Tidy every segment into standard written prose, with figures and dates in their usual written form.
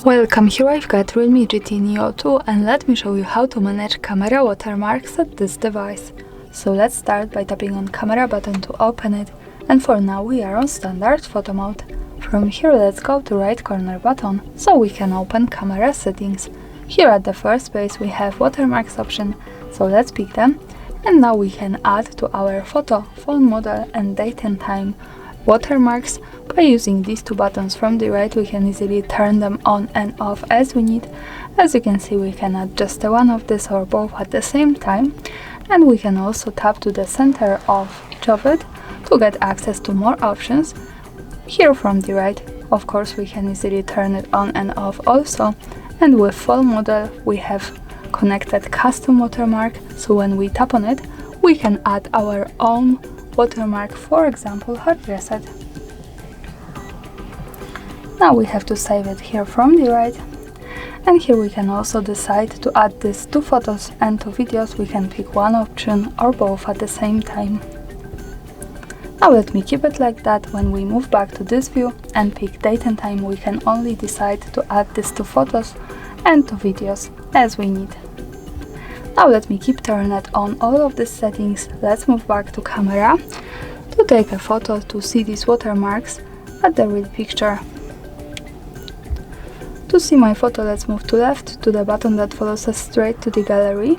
Welcome, here I've got REALME GT NEO2 and let me show you how to manage camera watermarks at this device. So let's start by tapping on camera button to open it, and for now we are on standard photo mode. From here let's go to right corner button so we can open camera settings. Here at the first page we have watermarks option, so let's pick them, and now we can add to our photo, phone model and date and time watermarks. By using these two buttons from the right we can easily turn them on and off as we need. As you can see, we can add just one of this or both at the same time, and we can also tap to the center of each of it to get access to more options. Here from the right, of course, we can easily turn it on and off also, and with phone model we have connected custom watermark, so when we tap on it we can add our own watermark, for example HardReset. Now we have to save it here from the right, and here we can also decide to add these two photos and two videos. We can pick one option or both at the same time. Now let me keep it like that. When we move back to this view and pick date and time, we can only decide to add these two photos and two videos as we need. Now let me keep turned on all of these settings. Let's move back to camera to take a photo to see these watermarks at the real picture. To see my photo, let's move to left to the button that follows us straight to the gallery,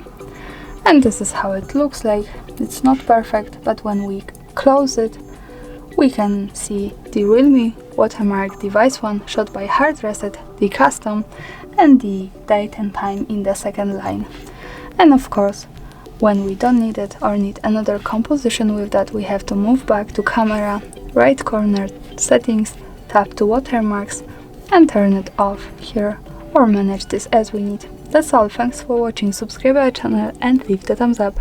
and this is how it looks like. It's not perfect, but when we close it we can see the REALME watermark device one shot by HardReset, the custom, and the date and time in the second line. And of course, when we don't need it or need another composition with that, we have to move back to camera, right corner settings, tap to watermarks and turn it off here, or manage this as we need. That's all, thanks for watching, subscribe our channel and leave the thumbs up.